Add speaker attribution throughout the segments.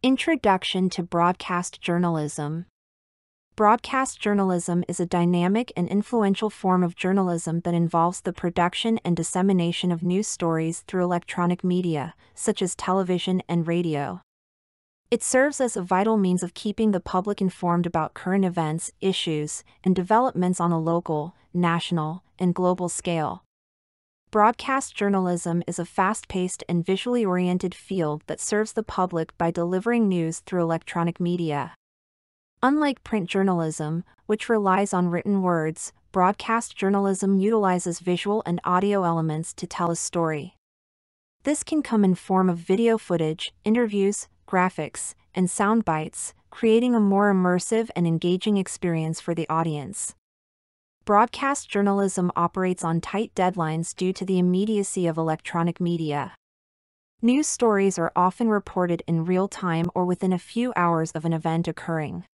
Speaker 1: Introduction to Broadcast Journalism. Broadcast journalism is a dynamic and influential form of journalism that involves the production and dissemination of news stories through electronic media, such as television and radio. It serves as a vital means of keeping the public informed about current events, issues, and developments on a local, national, and global scale. Broadcast journalism is a fast-paced and visually oriented field that serves the public by delivering news through electronic media. Unlike print journalism, which relies on written words, broadcast journalism utilizes visual and audio elements to tell a story. This can come in form of video footage, interviews, graphics, and sound bites, creating a more immersive and engaging experience for the audience. Broadcast journalism operates on tight deadlines due to the immediacy of electronic media. News stories are often reported in real time or within a few hours of an event occurring.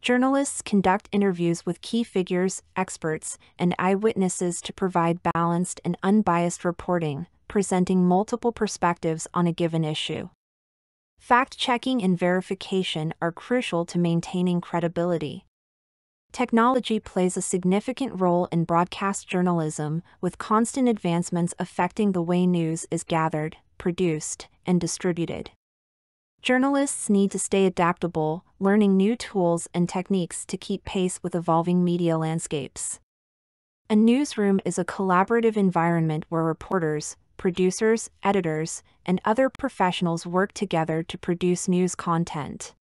Speaker 1: Journalists conduct interviews with key figures, experts, and eyewitnesses to provide balanced and unbiased reporting, presenting multiple perspectives on a given issue. Fact-checking and verification are crucial to maintaining credibility. Technology plays a significant role in broadcast journalism, with constant advancements affecting the way news is gathered, produced, and distributed. Journalists need to stay adaptable, learning new tools and techniques to keep pace with evolving media landscapes. A newsroom is a collaborative environment where reporters, producers, editors, and other professionals work together to produce news content.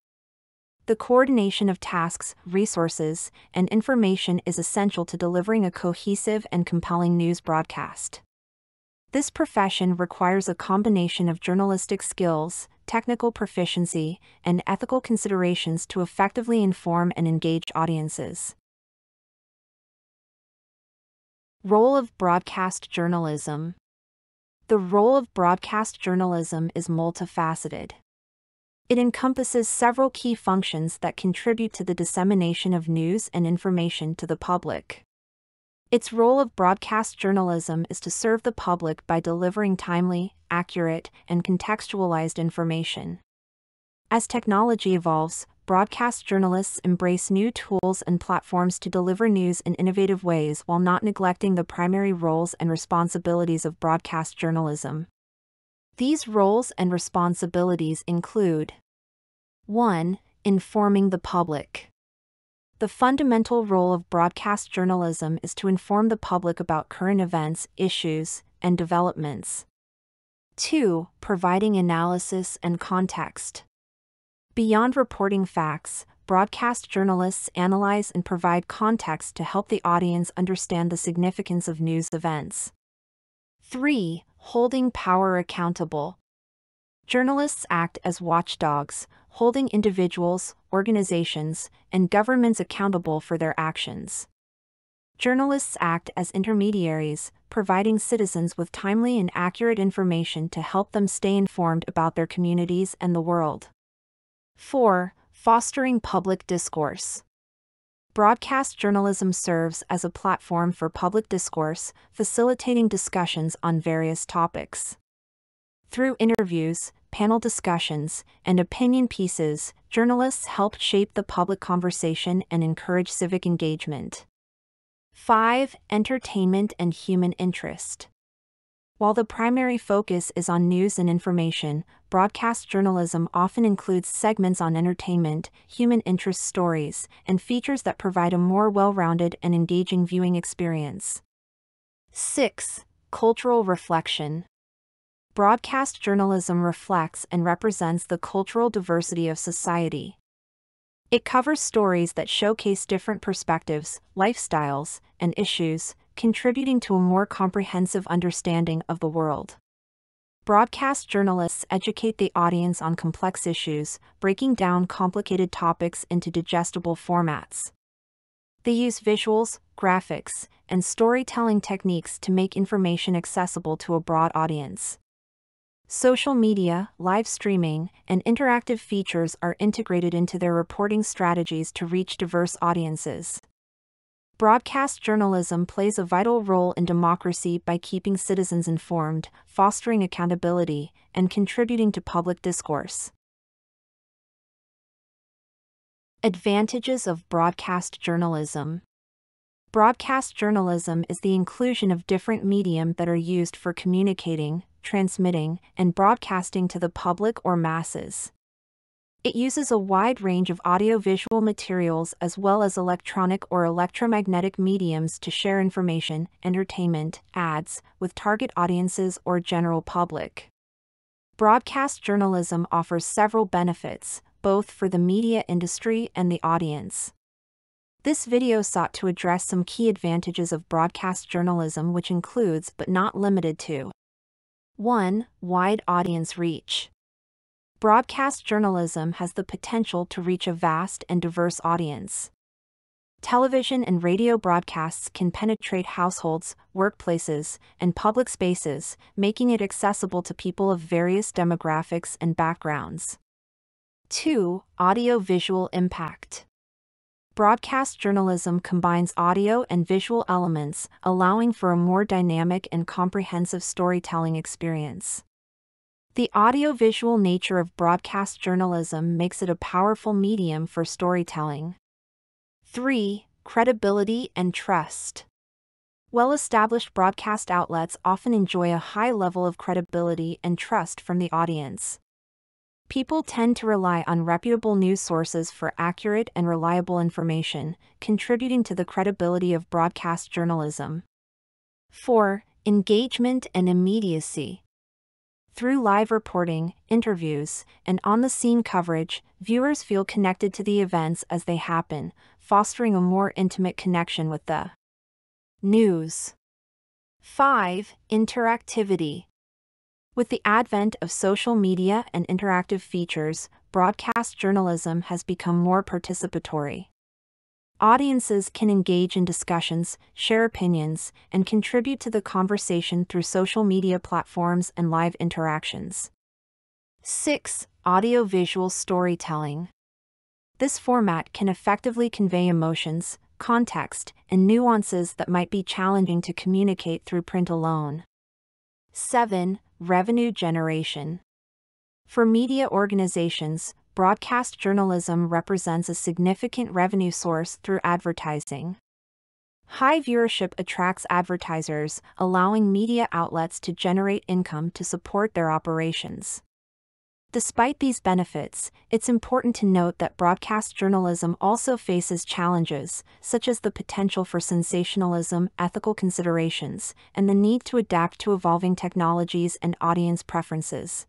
Speaker 1: The coordination of tasks, resources, and information is essential to delivering a cohesive and compelling news broadcast. This profession requires a combination of journalistic skills, technical proficiency, and ethical considerations to effectively inform and engage audiences. Role of broadcast journalism. The role of broadcast journalism is multifaceted. It encompasses several key functions that contribute to the dissemination of news and information to the public. Its role of broadcast journalism is to serve the public by delivering timely, accurate, and contextualized information. As technology evolves, broadcast journalists embrace new tools and platforms to deliver news in innovative ways while not neglecting the primary roles and responsibilities of broadcast journalism. These roles and responsibilities include: 1. Informing the public. The fundamental role of broadcast journalism is to inform the public about current events, issues, and developments. 2. Providing analysis and context. Beyond reporting facts, broadcast journalists analyze and provide context to help the audience understand the significance of news events. 3. Holding power accountable. Journalists act as watchdogs, holding individuals, organizations, and governments accountable for their actions. Journalists act as intermediaries, providing citizens with timely and accurate information to help them stay informed about their communities and the world. 4. Fostering public discourse. Broadcast journalism serves as a platform for public discourse, facilitating discussions on various topics. Through interviews, panel discussions, and opinion pieces, journalists help shape the public conversation and encourage civic engagement. 5. Entertainment and human interest. While the primary focus is on news and information, broadcast journalism often includes segments on entertainment, human interest stories, and features that provide a more well-rounded and engaging viewing experience. 6. Cultural reflection. Broadcast journalism reflects and represents the cultural diversity of society. It covers stories that showcase different perspectives, lifestyles, and issues, contributing to a more comprehensive understanding of the world. Broadcast journalists educate the audience on complex issues, breaking down complicated topics into digestible formats. They use visuals, graphics, and storytelling techniques to make information accessible to a broad audience. Social media, live streaming, and interactive features are integrated into their reporting strategies to reach diverse audiences. Broadcast journalism plays a vital role in democracy by keeping citizens informed, fostering accountability, and contributing to public discourse. Advantages of broadcast journalism. Broadcast journalism is the inclusion of different medium that are used for communicating, transmitting, and broadcasting to the public or masses. It uses a wide range of audiovisual materials as well as electronic or electromagnetic mediums to share information, entertainment, ads, with target audiences or general public. Broadcast journalism offers several benefits, both for the media industry and the audience. This video sought to address some key advantages of broadcast journalism, which includes but not limited to: 1. Wide audience reach. Broadcast journalism has the potential to reach a vast and diverse audience. Television and radio broadcasts can penetrate households, workplaces, and public spaces, making it accessible to people of various demographics and backgrounds. 2. Audio-visual impact. Broadcast journalism combines audio and visual elements, allowing for a more dynamic and comprehensive storytelling experience. The audio-visual nature of broadcast journalism makes it a powerful medium for storytelling. 3. Credibility and trust. Well-established broadcast outlets often enjoy a high level of credibility and trust from the audience. People tend to rely on reputable news sources for accurate and reliable information, contributing to the credibility of broadcast journalism. 4. Engagement and immediacy. Through live reporting, interviews, and on-the-scene coverage, viewers feel connected to the events as they happen, fostering a more intimate connection with the news. 5. Interactivity. With the advent of social media and interactive features, broadcast journalism has become more participatory. Audiences can engage in discussions, share opinions, and contribute to the conversation through social media platforms and live interactions. 6. Audio-visual storytelling. This format can effectively convey emotions, context, and nuances that might be challenging to communicate through print alone. 7. Revenue generation. For media organizations, broadcast journalism represents a significant revenue source through advertising. High viewership attracts advertisers, allowing media outlets to generate income to support their operations. Despite these benefits, it's important to note that broadcast journalism also faces challenges, such as the potential for sensationalism, ethical considerations, and the need to adapt to evolving technologies and audience preferences.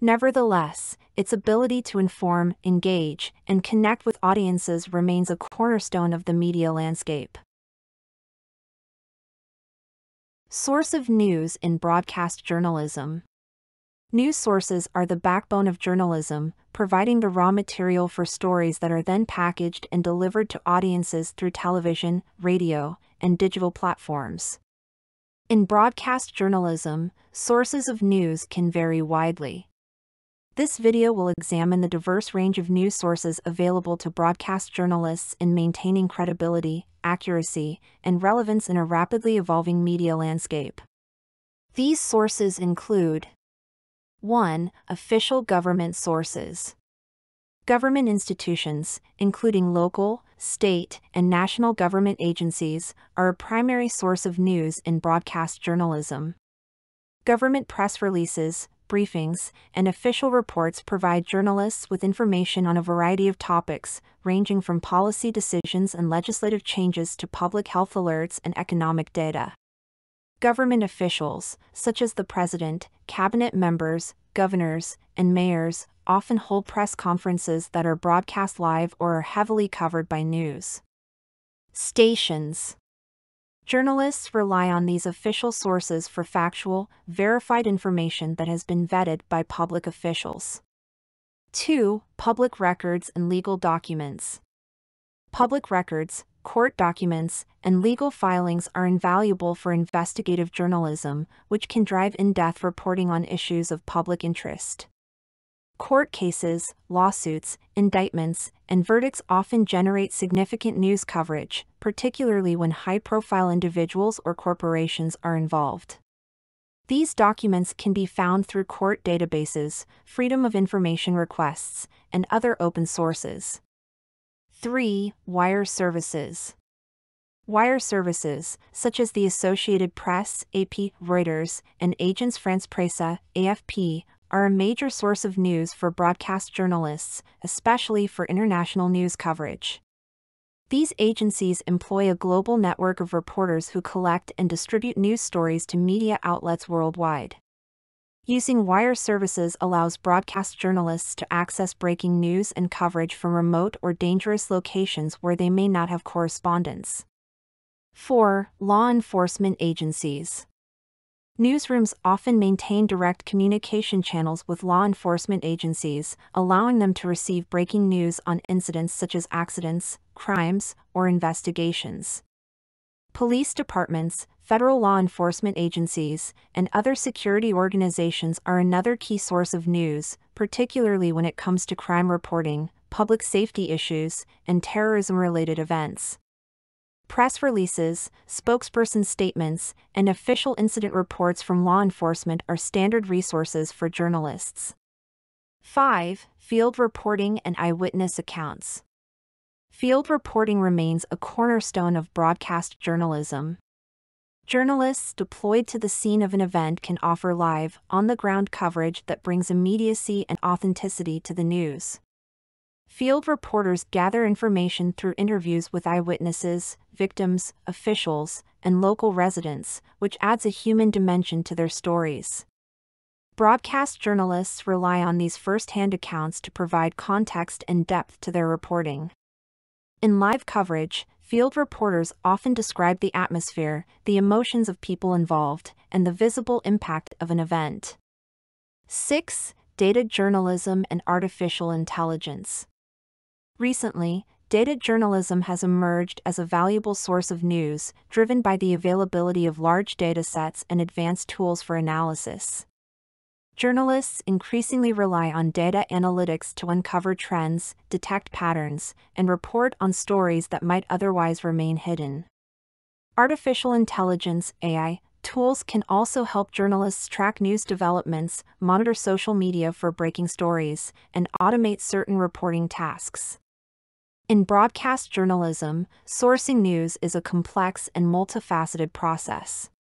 Speaker 1: Nevertheless, its ability to inform, engage, and connect with audiences remains a cornerstone of the media landscape. Source of news in broadcast journalism. News sources are the backbone of journalism, providing the raw material for stories that are then packaged and delivered to audiences through television, radio, and digital platforms. In broadcast journalism, sources of news can vary widely. This video will examine the diverse range of news sources available to broadcast journalists in maintaining credibility, accuracy, and relevance in a rapidly evolving media landscape. These sources include: 1. Official government sources. Government institutions, including local, state, and national government agencies, are a primary source of news in broadcast journalism. Government press releases, briefings, and official reports provide journalists with information on a variety of topics, ranging from policy decisions and legislative changes to public health alerts and economic data. Government officials, such as the president, cabinet members, governors, and mayors, often hold press conferences that are broadcast live or are heavily covered by news stations. Journalists rely on these official sources for factual, verified information that has been vetted by public officials. 2. Public records and legal documents. Public records, court documents, and legal filings are invaluable for investigative journalism, which can drive in-depth reporting on issues of public interest. Court cases, lawsuits, indictments, and verdicts often generate significant news coverage, particularly when high-profile individuals or corporations are involved. These documents can be found through court databases, Freedom of Information requests, and other open sources. 3. Wire services. Wire services, such as the Associated Press, AP, Reuters, and Agence France-Presse, AFP, are a major source of news for broadcast journalists, especially for international news coverage. These agencies employ a global network of reporters who collect and distribute news stories to media outlets worldwide. Using wire services allows broadcast journalists to access breaking news and coverage from remote or dangerous locations where they may not have correspondents. 4. Law enforcement agencies. Newsrooms often maintain direct communication channels with law enforcement agencies, allowing them to receive breaking news on incidents such as accidents, crimes, or investigations. Police departments, federal law enforcement agencies, and other security organizations are another key source of news, particularly when it comes to crime reporting, public safety issues, and terrorism-related events. Press releases, spokesperson statements, and official incident reports from law enforcement are standard resources for journalists. 5. Field reporting and eyewitness accounts. Field reporting remains a cornerstone of broadcast journalism. Journalists deployed to the scene of an event can offer live, on-the-ground coverage that brings immediacy and authenticity to the news. Field reporters gather information through interviews with eyewitnesses, victims, officials, and local residents, which adds a human dimension to their stories. Broadcast journalists rely on these first-hand accounts to provide context and depth to their reporting. In live coverage, field reporters often describe the atmosphere, the emotions of people involved, and the visible impact of an event. 6. Data journalism and artificial intelligence. Recently, data journalism has emerged as a valuable source of news, driven by the availability of large datasets and advanced tools for analysis. Journalists increasingly rely on data analytics to uncover trends, detect patterns, and report on stories that might otherwise remain hidden. Artificial intelligence (AI) tools can also help journalists track news developments, monitor social media for breaking stories, and automate certain reporting tasks. In broadcast journalism, sourcing news is a complex and multifaceted process.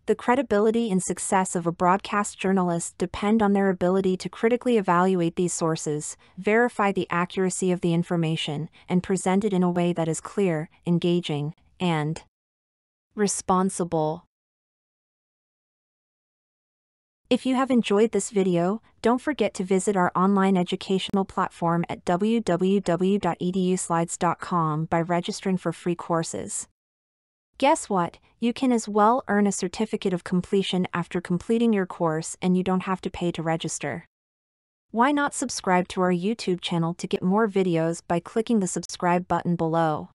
Speaker 1: The credibility and success of a broadcast journalist depend on their ability to critically evaluate these sources, verify the accuracy of the information, and present it in a way that is clear, engaging, and responsible. If you have enjoyed this video, don't forget to visit our online educational platform at www.eduslides.com by registering for free courses. Guess what? You can as well earn a certificate of completion after completing your course, and you don't have to pay to register. Why not subscribe to our YouTube channel to get more videos by clicking the subscribe button below?